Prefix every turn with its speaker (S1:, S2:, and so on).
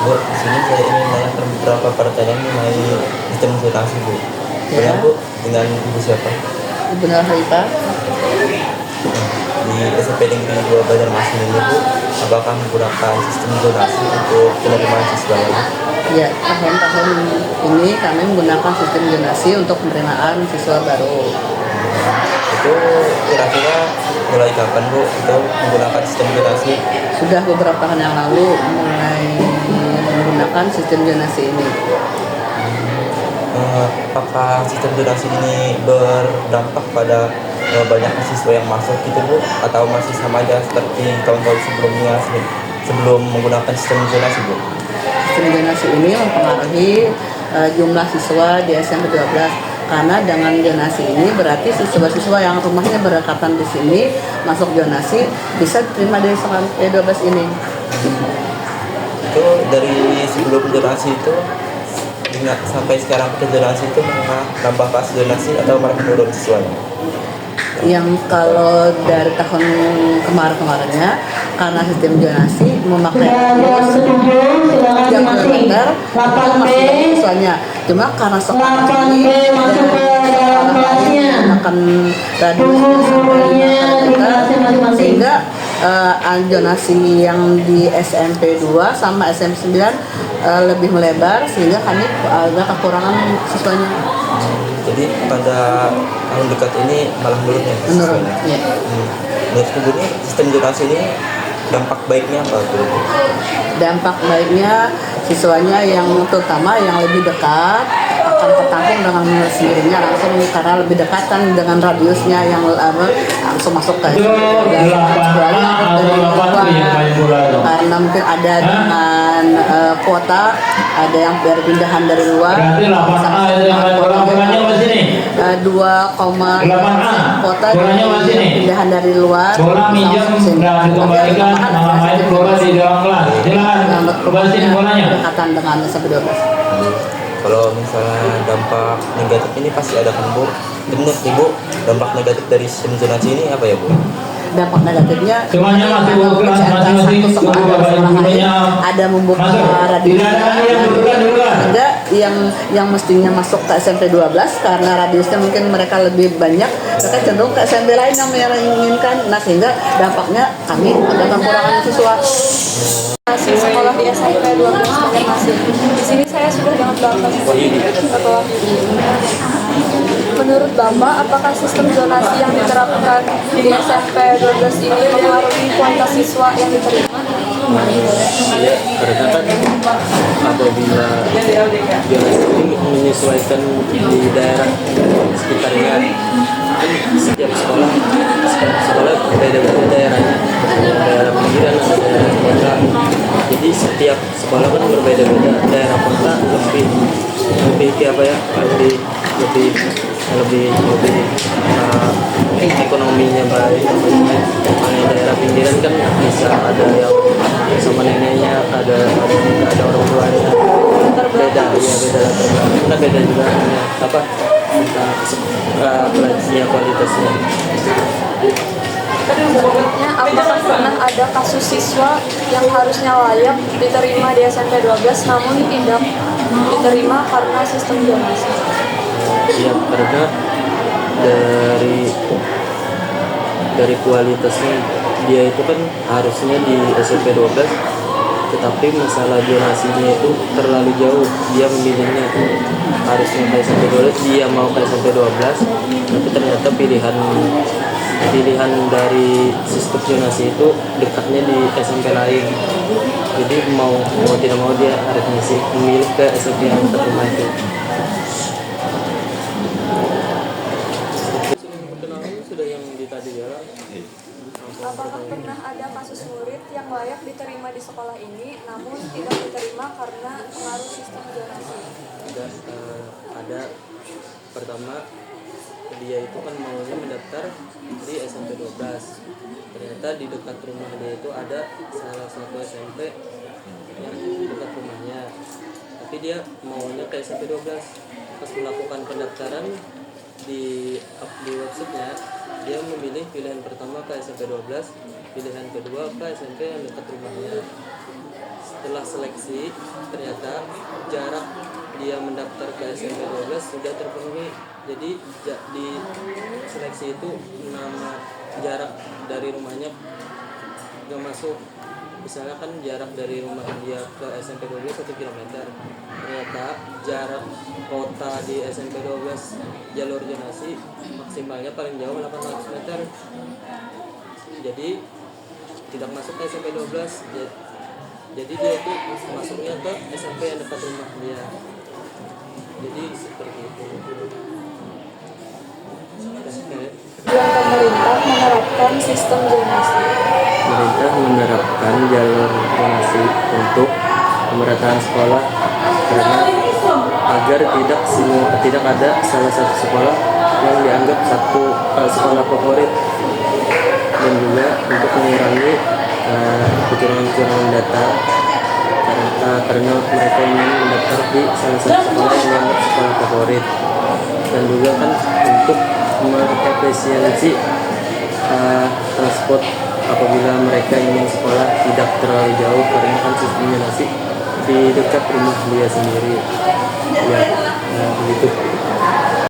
S1: Bu, di sini saya ingin menanyakan beberapa pertanyaan mengenai sistem zonasi, Bu.
S2: Ya,
S1: Benar, Bu, dengan Ibu siapa?
S2: Ibu Nur Haifah.
S1: Di SMP Negeri 2 Banjarmasin ini, Bu, apakah menggunakan sistem zonasi untuk penerimaan siswa ini?
S2: Ya, tahun-tahun ini kami menggunakan sistem zonasi untuk penerimaan siswa baru.
S1: Itu kira-kira mulai kapan, Bu, itu menggunakan sistem zonasi?
S2: Sudah beberapa tahun yang lalu mulai menggunakan sistem zonasi ini.
S1: Apakah sistem zonasi ini berdampak pada banyak siswa yang masuk gitu, Bu, atau masih sama aja seperti tahun-tahun sebelumnya sebelum menggunakan sistem zonasi, Bu?
S2: Sistem zonasi ini mempengaruhi jumlah siswa di SMP 12 karena dengan zonasi ini berarti siswa-siswa yang rumahnya berdekatan di sini masuk zonasi bisa diterima di SMP 12 ini.
S1: Itu dari sebelum zonasi itu sampai sekarang ke zonasi itu nambah pas zonasi atau malah menurun siswanya?
S2: Yang kalau dari tahun kemarin-kemarinnya karena sistem zonasi memakai radius 3 km itu masih banyak siswanya. Cuma karena sekarang ini menggunakan radius sampai 5 km sehingga zonasi yang di SMP 2 sama SMP 9 lebih melebar sehingga kami agak kekurangan siswanya.
S1: Jadi pada tahun dekat ini malah menurun ya siswanya?
S2: Ya.
S1: Menurut Ibu ini sistem zonasi ini dampak baiknya apa, Bu?
S2: Dampak baiknya siswanya yang terutama yang lebih dekat akan tertampung dengan sendirinya langsung karena lebih dekatan dengan radiusnya yang langsung masuk ke kecuali karena mungkin ada dengan kuota ada yang berpindahan dari luar
S3: Kurangnya masih nih.
S2: 2,8 kuota pindahan dari luar
S3: Bola minjam dan dikembalikan main bola di dalam kelas. Silakan lepasin bolanya.
S2: Pendekatan dengan SMP 12.
S1: Kalau misalnya dampak negatif ini pasti ada kan, Bu? Menurut Ibu dampak negatif dari sistem zonasi ini apa ya, Bu?
S2: Dampak negatifnya
S3: Semuanya masih kelas masing-masing. Tunggu Bapak Ibu gurunya.
S2: ada membuka
S3: Masuk.
S2: radius
S3: Tidak ada yang duluan.
S2: sehingga yang mestinya masuk ke SMP 12 karena radiusnya mungkin mereka lebih banyak mereka cenderung ke SMP lain yang mereka inginkan. Nah sehingga dampaknya kami agak kekurangan siswa.
S4: Masih sekolah di SMP 12 Banjarmasin. Di sini saya sudah dengan Bapak setelah menurut Bapak, apakah sistem zonasi yang diterapkan di SMP 12 ini mempengaruhi kualitas siswa yang diterima?
S5: Ya, karena kan apabila zonasi ini menyesuaikan di daerah sekitarnya, kan setiap sekolah beda-beda daerahnya, daerah pinggiran ada daerah kota, jadi setiap sekolah kan berbeda-beda. Daerah kota lebih apa ya, lebih ekonominya baik. Daerah pinggiran kan bisa ada yang sama neneknya, ada orang tuanya, beda karena beda juga apa kualitasnya.
S4: Selanjutnya, apakah pernah ada kasus siswa yang harusnya layak diterima di SMP 12 namun tidak diterima karena sistem zonasi?
S5: Ya, karena dari kualitasnya dia itu kan harusnya di SMP 12, tetapi masalah zonasinya itu terlalu jauh. Dia memilihnya harusnya ke SMP 12, dia mau ke SMP 12, tapi ternyata pilihan dari sistem zonasi itu dekatnya di SMP lain. Jadi mau tidak mau dia harusnya sih memilih ke SMP yang dekat rumah itu.
S4: Apakah pernah ada kasus murid yang layak diterima di sekolah ini namun tidak diterima karena pengaruh sistem zonasi?
S5: Ada. Pertama, dia itu kan maunya mendaftar di SMP 12. Ternyata di dekat rumah dia itu ada salah satu SMP yang dekat rumahnya, tapi dia maunya ke SMP 12. Pas melakukan pendaftaran di websitenya, dia memilih pilihan pertama ke SMP 12, pilihan kedua ke SMP yang dekat rumahnya. setelah seleksi ternyata jarak dia mendaftar ke SMP 12 sudah terpenuhi. Jadi di seleksi itu nama jarak dari rumahnya gak masuk. Misalnya kan jarak dari rumah dia ke SMP 12 1 km. Ternyata jarak kota di SMP 12 jalur zonasi maksimalnya paling jauh 800 meter. Jadi tidak masuk ke SMP 12. Jadi dia itu masuknya ke SMP yang dekat rumah dia. Jadi seperti itu.
S4: Yang pemerintah menerapkan sistem zonasi.
S5: Pemerintah menerapkan jalur zonasi untuk pemerataan sekolah karena agar tidak ada salah satu sekolah yang dianggap sekolah favorit, dan juga untuk mengurangi kecurangan-kecurangan data karena mereka ingin mendaftar di salah satu sekolah yang dianggap sekolah favorit, dan juga kan untuk mengefisiensi transport apabila mereka ingin sekolah tidak terlalu jauh karena kan sistemnya nasi di dekat rumah dia sendiri ya, begitu.